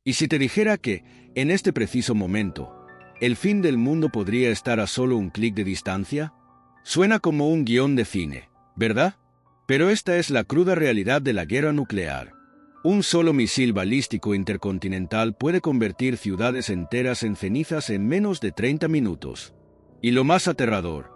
¿Y si te dijera que, en este preciso momento, el fin del mundo podría estar a solo un clic de distancia? Suena como un guión de cine, ¿verdad? Pero esta es la cruda realidad de la guerra nuclear. Un solo misil balístico intercontinental puede convertir ciudades enteras en cenizas en menos de 30 minutos. Y lo más aterrador,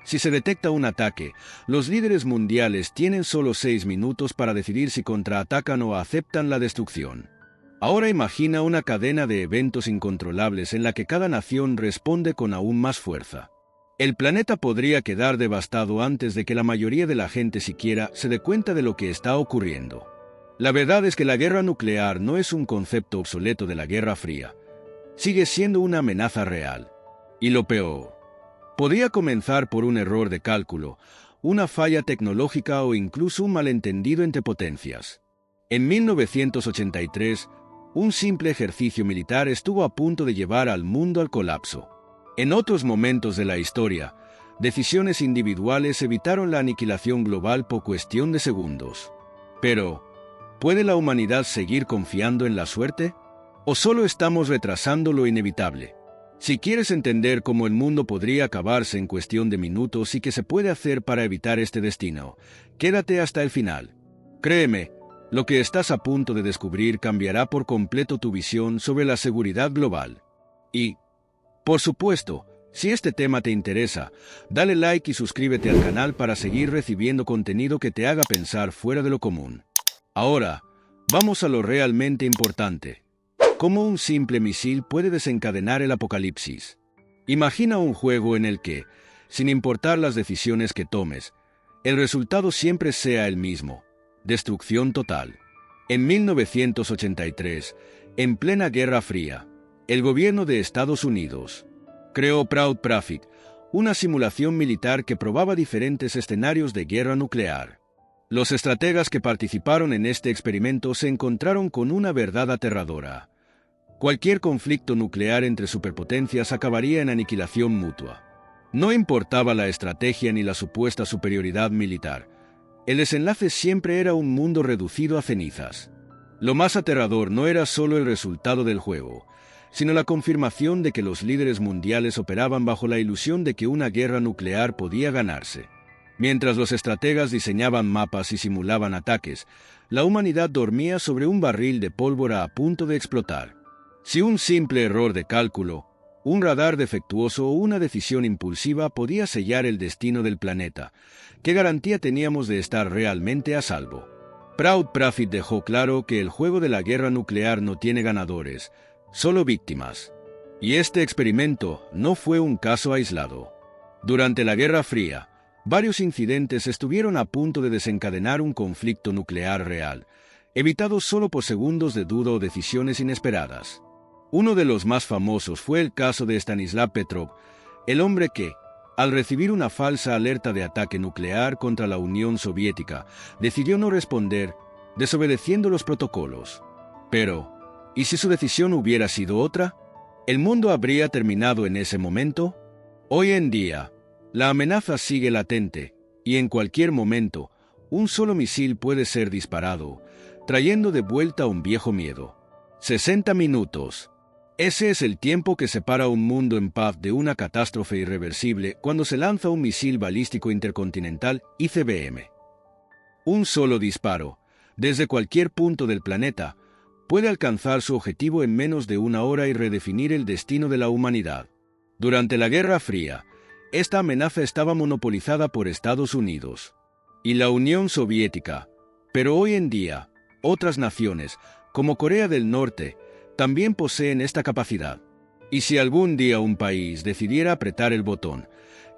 si se detecta un ataque, los líderes mundiales tienen solo 6 minutos para decidir si contraatacan o aceptan la destrucción. Ahora imagina una cadena de eventos incontrolables en la que cada nación responde con aún más fuerza. El planeta podría quedar devastado antes de que la mayoría de la gente siquiera se dé cuenta de lo que está ocurriendo. La verdad es que la guerra nuclear no es un concepto obsoleto de la Guerra Fría. Sigue siendo una amenaza real. Y lo peor, podría comenzar por un error de cálculo, una falla tecnológica o incluso un malentendido entre potencias. En 1983, un simple ejercicio militar estuvo a punto de llevar al mundo al colapso. En otros momentos de la historia, decisiones individuales evitaron la aniquilación global por cuestión de segundos. Pero, ¿puede la humanidad seguir confiando en la suerte? ¿O solo estamos retrasando lo inevitable? Si quieres entender cómo el mundo podría acabarse en cuestión de minutos y qué se puede hacer para evitar este destino, quédate hasta el final. Créeme, lo que estás a punto de descubrir cambiará por completo tu visión sobre la seguridad global. Y, por supuesto, si este tema te interesa, dale like y suscríbete al canal para seguir recibiendo contenido que te haga pensar fuera de lo común. Ahora, vamos a lo realmente importante. ¿Cómo un simple misil puede desencadenar el apocalipsis? Imagina un juego en el que, sin importar las decisiones que tomes, el resultado siempre sea el mismo: destrucción total. En 1983, en plena Guerra Fría, el gobierno de Estados Unidos creó Proud Prophet, una simulación militar que probaba diferentes escenarios de guerra nuclear. Los estrategas que participaron en este experimento se encontraron con una verdad aterradora. Cualquier conflicto nuclear entre superpotencias acabaría en aniquilación mutua. No importaba la estrategia ni la supuesta superioridad militar. El desenlace siempre era un mundo reducido a cenizas. Lo más aterrador no era solo el resultado del juego, sino la confirmación de que los líderes mundiales operaban bajo la ilusión de que una guerra nuclear podía ganarse. Mientras los estrategas diseñaban mapas y simulaban ataques, la humanidad dormía sobre un barril de pólvora a punto de explotar. Si un simple error de cálculo, un radar defectuoso o una decisión impulsiva podía sellar el destino del planeta, ¿qué garantía teníamos de estar realmente a salvo? Proud Prophet dejó claro que el juego de la guerra nuclear no tiene ganadores, solo víctimas. Y este experimento no fue un caso aislado. Durante la Guerra Fría, varios incidentes estuvieron a punto de desencadenar un conflicto nuclear real, evitados solo por segundos de duda o decisiones inesperadas. Uno de los más famosos fue el caso de Stanislav Petrov, el hombre que, al recibir una falsa alerta de ataque nuclear contra la Unión Soviética, decidió no responder, desobedeciendo los protocolos. Pero, ¿y si su decisión hubiera sido otra? ¿El mundo habría terminado en ese momento? Hoy en día, la amenaza sigue latente, y en cualquier momento, un solo misil puede ser disparado, trayendo de vuelta un viejo miedo. 60 minutos. Ese es el tiempo que separa un mundo en paz de una catástrofe irreversible cuando se lanza un misil balístico intercontinental ICBM. Un solo disparo, desde cualquier punto del planeta, puede alcanzar su objetivo en menos de una hora y redefinir el destino de la humanidad. Durante la Guerra Fría, esta amenaza estaba monopolizada por Estados Unidos y la Unión Soviética, pero hoy en día, otras naciones, como Corea del Norte, también poseen esta capacidad. Y si algún día un país decidiera apretar el botón,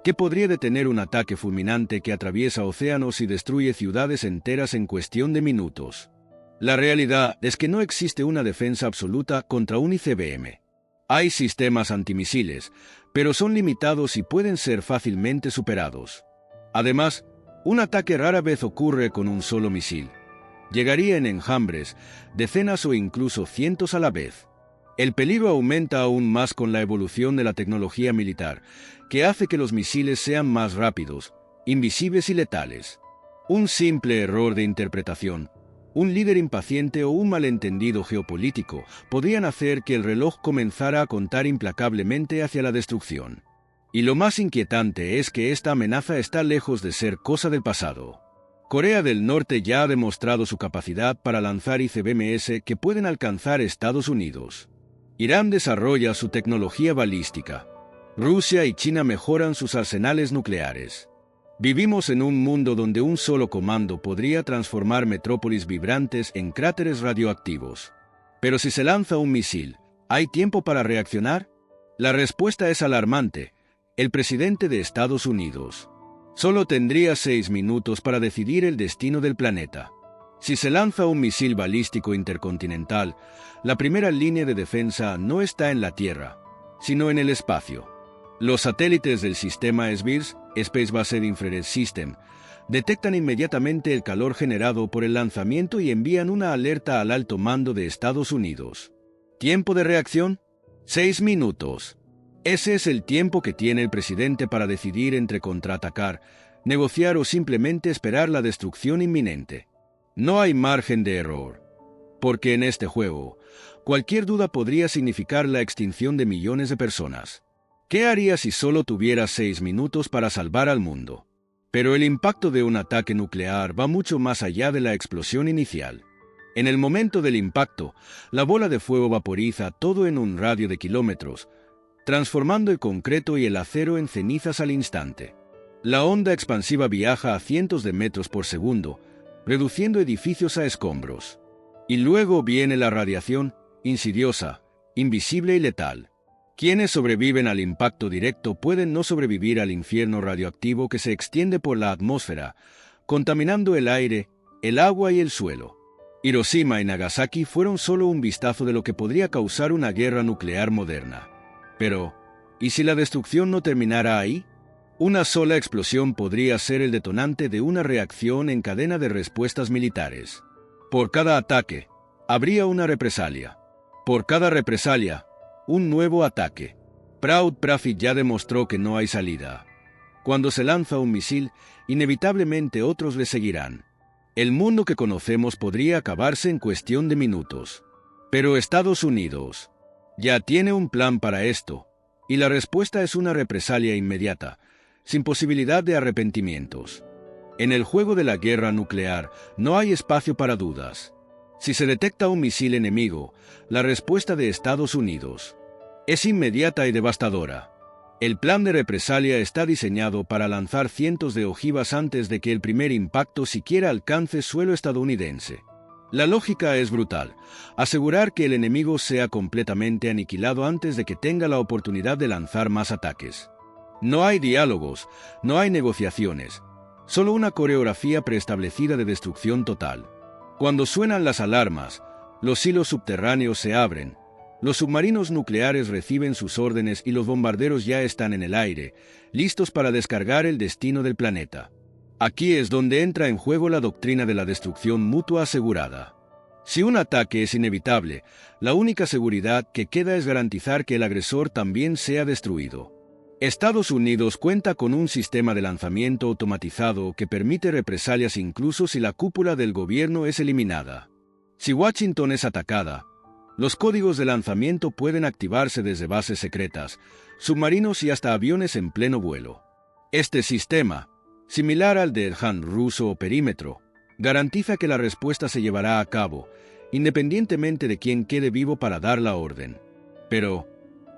¿qué podría detener un ataque fulminante que atraviesa océanos y destruye ciudades enteras en cuestión de minutos? La realidad es que no existe una defensa absoluta contra un ICBM. Hay sistemas antimisiles, pero son limitados y pueden ser fácilmente superados. Además, un ataque rara vez ocurre con un solo misil. Llegaría en enjambres, decenas o incluso cientos a la vez. El peligro aumenta aún más con la evolución de la tecnología militar, que hace que los misiles sean más rápidos, invisibles y letales. Un simple error de interpretación, Un líder impaciente o un malentendido geopolítico podrían hacer que el reloj comenzara a contar implacablemente hacia la destrucción. Y lo más inquietante es que esta amenaza está lejos de ser cosa del pasado. Corea del Norte ya ha demostrado su capacidad para lanzar ICBMs que pueden alcanzar Estados Unidos. Irán desarrolla su tecnología balística. Rusia y China mejoran sus arsenales nucleares. Vivimos en un mundo donde un solo comando podría transformar metrópolis vibrantes en cráteres radioactivos. Pero si se lanza un misil, ¿hay tiempo para reaccionar? La respuesta es alarmante. El presidente de Estados Unidos solo tendría 6 minutos para decidir el destino del planeta. Si se lanza un misil balístico intercontinental, la primera línea de defensa no está en la Tierra, sino en el espacio. Los satélites del sistema SBIRS, Space Based Infrared System, detectan inmediatamente el calor generado por el lanzamiento y envían una alerta al alto mando de Estados Unidos. ¿Tiempo de reacción? 6 minutos. Ese es el tiempo que tiene el presidente para decidir entre contraatacar, negociar o simplemente esperar la destrucción inminente. No hay margen de error, porque en este juego, cualquier duda podría significar la extinción de millones de personas. ¿Qué haría si solo tuviera 6 minutos para salvar al mundo? Pero el impacto de un ataque nuclear va mucho más allá de la explosión inicial. En el momento del impacto, la bola de fuego vaporiza todo en un radio de kilómetros, transformando el concreto y el acero en cenizas al instante. La onda expansiva viaja a cientos de metros por segundo, reduciendo edificios a escombros. Y luego viene la radiación, insidiosa, invisible y letal. Quienes sobreviven al impacto directo pueden no sobrevivir al infierno radioactivo que se extiende por la atmósfera, contaminando el aire, el agua y el suelo. Hiroshima y Nagasaki fueron solo un vistazo de lo que podría causar una guerra nuclear moderna. Pero, ¿y si la destrucción no terminara ahí? Una sola explosión podría ser el detonante de una reacción en cadena de respuestas militares. Por cada ataque, habría una represalia. Por cada represalia, un nuevo ataque. Proud Profit ya demostró que no hay salida. Cuando se lanza un misil, inevitablemente otros le seguirán. El mundo que conocemos podría acabarse en cuestión de minutos. Pero Estados Unidos ya tiene un plan para esto, y la respuesta es una represalia inmediata, sin posibilidad de arrepentimientos. En el juego de la guerra nuclear no hay espacio para dudas. Si se detecta un misil enemigo, la respuesta de Estados Unidos es inmediata y devastadora. El plan de represalia está diseñado para lanzar cientos de ojivas antes de que el primer impacto siquiera alcance suelo estadounidense. La lógica es brutal: asegurar que el enemigo sea completamente aniquilado antes de que tenga la oportunidad de lanzar más ataques. No hay diálogos, no hay negociaciones, solo una coreografía preestablecida de destrucción total. Cuando suenan las alarmas, los silos subterráneos se abren, los submarinos nucleares reciben sus órdenes y los bombarderos ya están en el aire, listos para descargar el destino del planeta. Aquí es donde entra en juego la doctrina de la destrucción mutua asegurada. Si un ataque es inevitable, la única seguridad que queda es garantizar que el agresor también sea destruido. Estados Unidos cuenta con un sistema de lanzamiento automatizado que permite represalias incluso si la cúpula del gobierno es eliminada. Si Washington es atacada, los códigos de lanzamiento pueden activarse desde bases secretas, submarinos y hasta aviones en pleno vuelo. Este sistema, similar al del Han ruso o perímetro, garantiza que la respuesta se llevará a cabo, independientemente de quién quede vivo para dar la orden. Pero,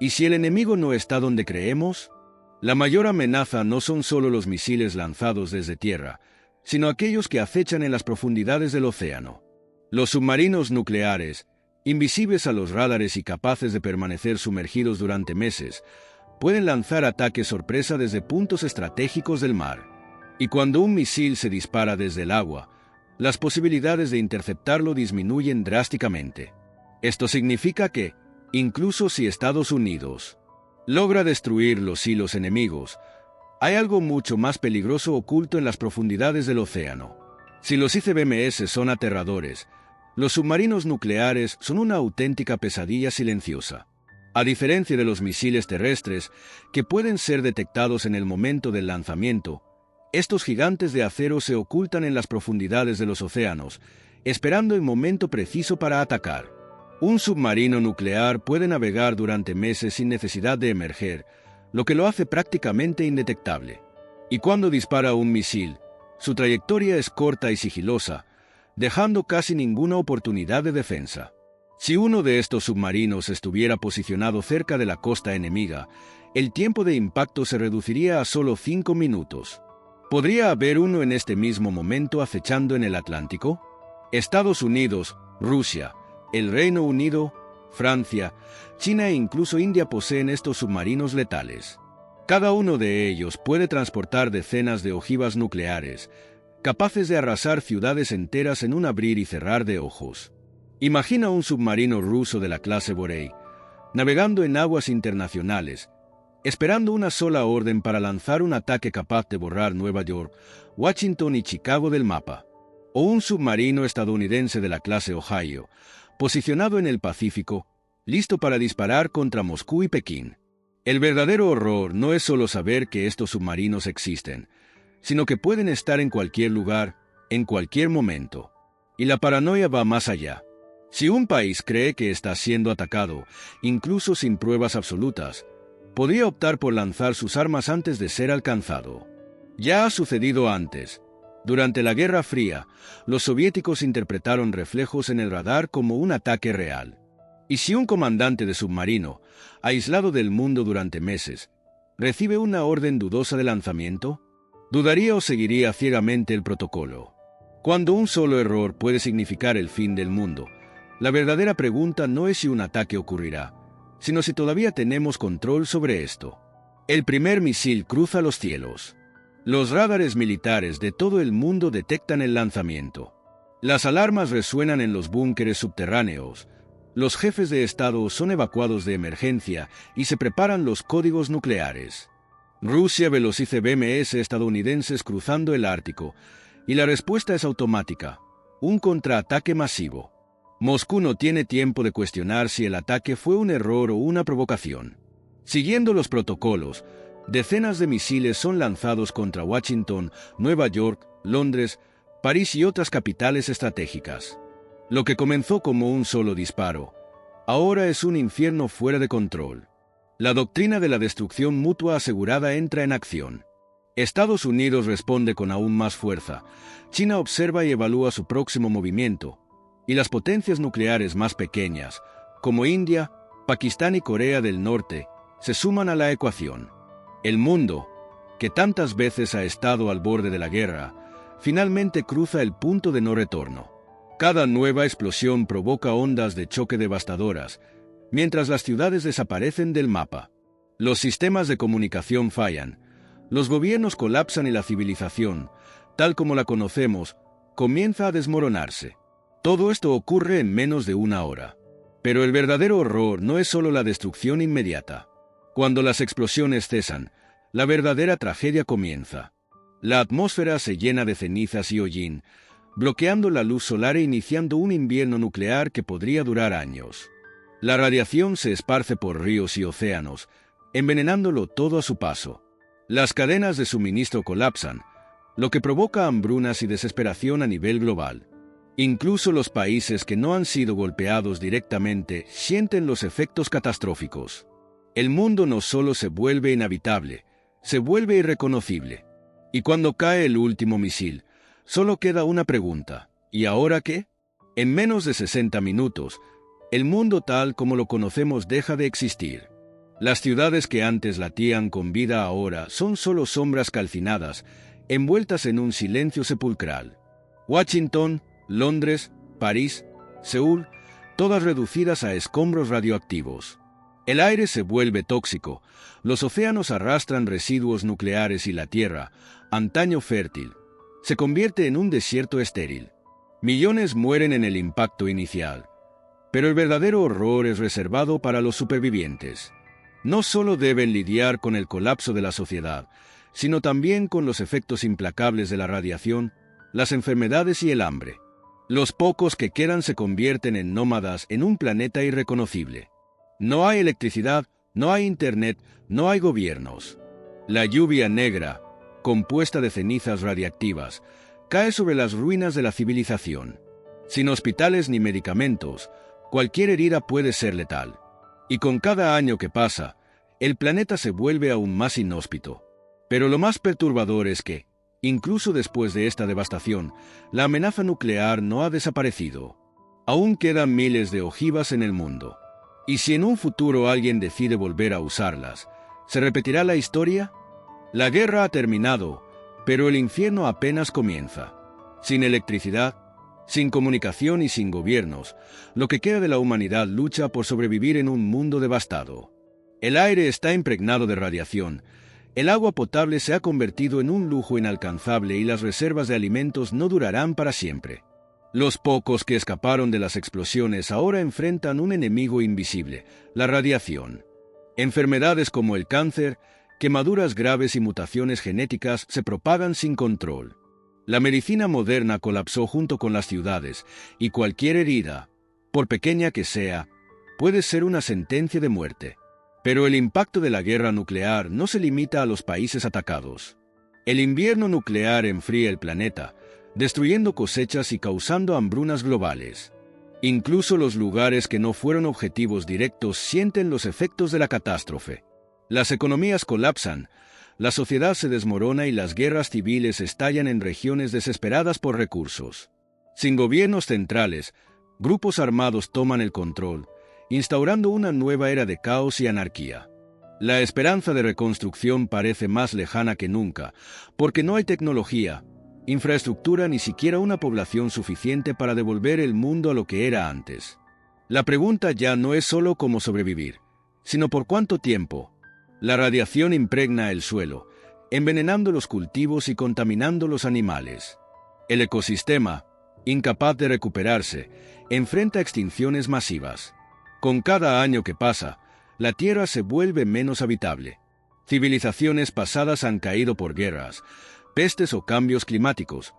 ¿y si el enemigo no está donde creemos? La mayor amenaza no son solo los misiles lanzados desde tierra, sino aquellos que acechan en las profundidades del océano. Los submarinos nucleares, invisibles a los radares y capaces de permanecer sumergidos durante meses, pueden lanzar ataques sorpresa desde puntos estratégicos del mar. Y cuando un misil se dispara desde el agua, las posibilidades de interceptarlo disminuyen drásticamente. Esto significa que, incluso si Estados Unidos logra destruir los silos enemigos, hay algo mucho más peligroso oculto en las profundidades del océano. Si los ICBMs son aterradores, los submarinos nucleares son una auténtica pesadilla silenciosa. A diferencia de los misiles terrestres, que pueden ser detectados en el momento del lanzamiento, estos gigantes de acero se ocultan en las profundidades de los océanos esperando el momento preciso para atacar. Un submarino nuclear puede navegar durante meses sin necesidad de emerger, lo que lo hace prácticamente indetectable. Y cuando dispara un misil, su trayectoria es corta y sigilosa, dejando casi ninguna oportunidad de defensa. Si uno de estos submarinos estuviera posicionado cerca de la costa enemiga, el tiempo de impacto se reduciría a solo 5 minutos. ¿Podría haber uno en este mismo momento acechando en el Atlántico? Estados Unidos, Rusia, el Reino Unido, Francia, China e incluso India poseen estos submarinos letales. Cada uno de ellos puede transportar decenas de ojivas nucleares, capaces de arrasar ciudades enteras en un abrir y cerrar de ojos. Imagina un submarino ruso de la clase Borei, navegando en aguas internacionales, esperando una sola orden para lanzar un ataque capaz de borrar Nueva York, Washington y Chicago del mapa. O un submarino estadounidense de la clase Ohio, posicionado en el Pacífico, listo para disparar contra Moscú y Pekín. El verdadero horror no es solo saber que estos submarinos existen, sino que pueden estar en cualquier lugar, en cualquier momento. Y la paranoia va más allá. Si un país cree que está siendo atacado, incluso sin pruebas absolutas, podría optar por lanzar sus armas antes de ser alcanzado. Ya ha sucedido antes. Durante la Guerra Fría, los soviéticos interpretaron reflejos en el radar como un ataque real. Y si un comandante de submarino, aislado del mundo durante meses, recibe una orden dudosa de lanzamiento, ¿dudaría o seguiría ciegamente el protocolo? Cuando un solo error puede significar el fin del mundo, la verdadera pregunta no es si un ataque ocurrirá, sino si todavía tenemos control sobre esto. El primer misil cruza los cielos. Los radares militares de todo el mundo detectan el lanzamiento. Las alarmas resuenan en los búnkeres subterráneos. Los jefes de Estado son evacuados de emergencia y se preparan los códigos nucleares. Rusia velociza BMS estadounidenses cruzando el Ártico, y la respuesta es automática: un contraataque masivo. Moscú no tiene tiempo de cuestionar si el ataque fue un error o una provocación. Siguiendo los protocolos, decenas de misiles son lanzados contra Washington, Nueva York, Londres, París y otras capitales estratégicas. Lo que comenzó como un solo disparo, ahora es un infierno fuera de control. La doctrina de la destrucción mutua asegurada entra en acción. Estados Unidos responde con aún más fuerza, China observa y evalúa su próximo movimiento, y las potencias nucleares más pequeñas, como India, Pakistán y Corea del Norte, se suman a la ecuación. El mundo, que tantas veces ha estado al borde de la guerra, finalmente cruza el punto de no retorno. Cada nueva explosión provoca ondas de choque devastadoras, mientras las ciudades desaparecen del mapa. Los sistemas de comunicación fallan, los gobiernos colapsan y la civilización, tal como la conocemos, comienza a desmoronarse. Todo esto ocurre en menos de una hora. Pero el verdadero horror no es solo la destrucción inmediata. Cuando las explosiones cesan, la verdadera tragedia comienza. La atmósfera se llena de cenizas y hollín, bloqueando la luz solar e iniciando un invierno nuclear que podría durar años. La radiación se esparce por ríos y océanos, envenenándolo todo a su paso. Las cadenas de suministro colapsan, lo que provoca hambrunas y desesperación a nivel global. Incluso los países que no han sido golpeados directamente sienten los efectos catastróficos. El mundo no solo se vuelve inhabitable, se vuelve irreconocible. Y cuando cae el último misil, solo queda una pregunta: ¿y ahora qué? En menos de 60 minutos, el mundo tal como lo conocemos deja de existir. Las ciudades que antes latían con vida ahora son solo sombras calcinadas, envueltas en un silencio sepulcral. Washington, Londres, París, Seúl, todas reducidas a escombros radioactivos. El aire se vuelve tóxico, los océanos arrastran residuos nucleares y la tierra, antaño fértil, se convierte en un desierto estéril. Millones mueren en el impacto inicial. Pero el verdadero horror es reservado para los supervivientes. No solo deben lidiar con el colapso de la sociedad, sino también con los efectos implacables de la radiación, las enfermedades y el hambre. Los pocos que quedan se convierten en nómadas en un planeta irreconocible. No hay electricidad, no hay internet, no hay gobiernos. La lluvia negra, compuesta de cenizas radiactivas, cae sobre las ruinas de la civilización. Sin hospitales ni medicamentos, cualquier herida puede ser letal. Y con cada año que pasa, el planeta se vuelve aún más inhóspito. Pero lo más perturbador es que, incluso después de esta devastación, la amenaza nuclear no ha desaparecido. Aún quedan miles de ojivas en el mundo. ¿Y si en un futuro alguien decide volver a usarlas, se repetirá la historia? La guerra ha terminado, pero el infierno apenas comienza. Sin electricidad, sin comunicación y sin gobiernos, lo que queda de la humanidad lucha por sobrevivir en un mundo devastado. El aire está impregnado de radiación, el agua potable se ha convertido en un lujo inalcanzable y las reservas de alimentos no durarán para siempre. Los pocos que escaparon de las explosiones ahora enfrentan un enemigo invisible, la radiación. Enfermedades como el cáncer, quemaduras graves y mutaciones genéticas se propagan sin control. La medicina moderna colapsó junto con las ciudades, y cualquier herida, por pequeña que sea, puede ser una sentencia de muerte. Pero el impacto de la guerra nuclear no se limita a los países atacados. El invierno nuclear enfría el planeta, destruyendo cosechas y causando hambrunas globales. Incluso los lugares que no fueron objetivos directos sienten los efectos de la catástrofe. Las economías colapsan, la sociedad se desmorona y las guerras civiles estallan en regiones desesperadas por recursos. Sin gobiernos centrales, grupos armados toman el control, instaurando una nueva era de caos y anarquía. La esperanza de reconstrucción parece más lejana que nunca, porque no hay tecnología, infraestructura ni siquiera una población suficiente para devolver el mundo a lo que era antes. La pregunta ya no es solo cómo sobrevivir, sino por cuánto tiempo. La radiación impregna el suelo, envenenando los cultivos y contaminando los animales. El ecosistema, incapaz de recuperarse, enfrenta extinciones masivas. Con cada año que pasa, la Tierra se vuelve menos habitable. Civilizaciones pasadas han caído por guerras, pestes o cambios climáticos,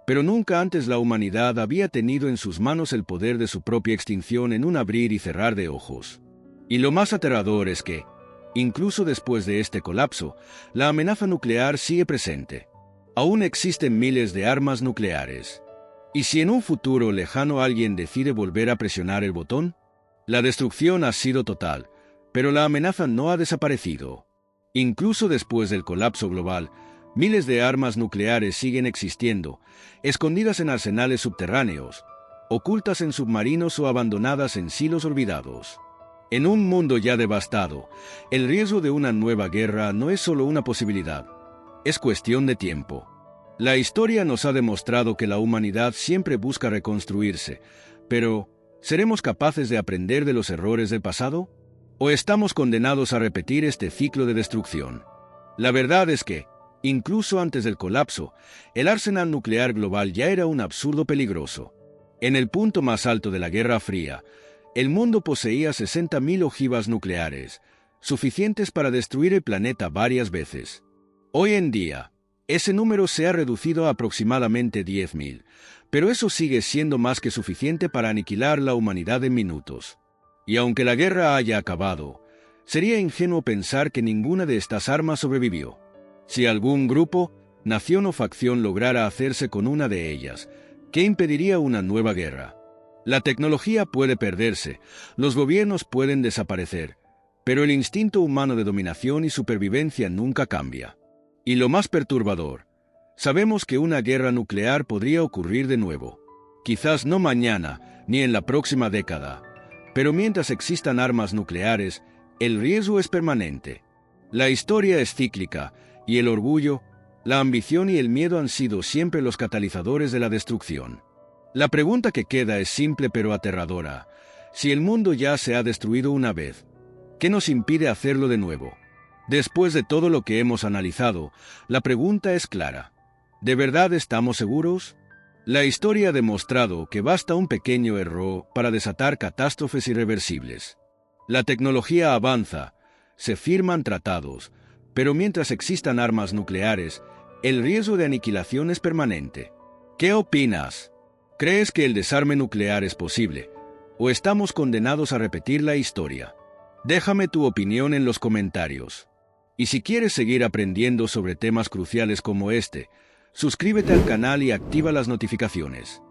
pero nunca antes la humanidad había tenido en sus manos el poder de su propia extinción en un abrir y cerrar de ojos. Y lo más aterrador es que, incluso después de este colapso, la amenaza nuclear sigue presente. Aún existen miles de armas nucleares. ¿Y si en un futuro lejano alguien decide volver a presionar el botón? La destrucción ha sido total, pero la amenaza no ha desaparecido. Incluso después del colapso global, miles de armas nucleares siguen existiendo, escondidas en arsenales subterráneos, ocultas en submarinos o abandonadas en silos olvidados. En un mundo ya devastado, el riesgo de una nueva guerra no es solo una posibilidad, es cuestión de tiempo. La historia nos ha demostrado que la humanidad siempre busca reconstruirse, pero ¿seremos capaces de aprender de los errores del pasado? ¿O estamos condenados a repetir este ciclo de destrucción? La verdad es que, incluso antes del colapso, el arsenal nuclear global ya era un absurdo peligroso. En el punto más alto de la Guerra Fría, el mundo poseía 60.000 ojivas nucleares, suficientes para destruir el planeta varias veces. Hoy en día, ese número se ha reducido a aproximadamente 10.000, pero eso sigue siendo más que suficiente para aniquilar la humanidad en minutos. Y aunque la guerra haya acabado, sería ingenuo pensar que ninguna de estas armas sobrevivió. Si algún grupo, nación o facción lograra hacerse con una de ellas, ¿qué impediría una nueva guerra? La tecnología puede perderse, los gobiernos pueden desaparecer, pero el instinto humano de dominación y supervivencia nunca cambia. Y lo más perturbador, sabemos que una guerra nuclear podría ocurrir de nuevo. Quizás no mañana, ni en la próxima década, pero mientras existan armas nucleares, el riesgo es permanente. La historia es cíclica, y el orgullo, la ambición y el miedo han sido siempre los catalizadores de la destrucción. La pregunta que queda es simple pero aterradora. Si el mundo ya se ha destruido una vez, ¿qué nos impide hacerlo de nuevo? Después de todo lo que hemos analizado, la pregunta es clara. ¿De verdad estamos seguros? La historia ha demostrado que basta un pequeño error para desatar catástrofes irreversibles. La tecnología avanza, se firman tratados, pero mientras existan armas nucleares, el riesgo de aniquilación es permanente. ¿Qué opinas? ¿Crees que el desarme nuclear es posible? ¿O estamos condenados a repetir la historia? Déjame tu opinión en los comentarios. Y si quieres seguir aprendiendo sobre temas cruciales como este, suscríbete al canal y activa las notificaciones.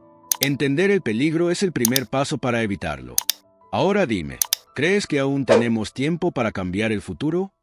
Entender el peligro es el primer paso para evitarlo. Ahora dime, ¿crees que aún tenemos tiempo para cambiar el futuro?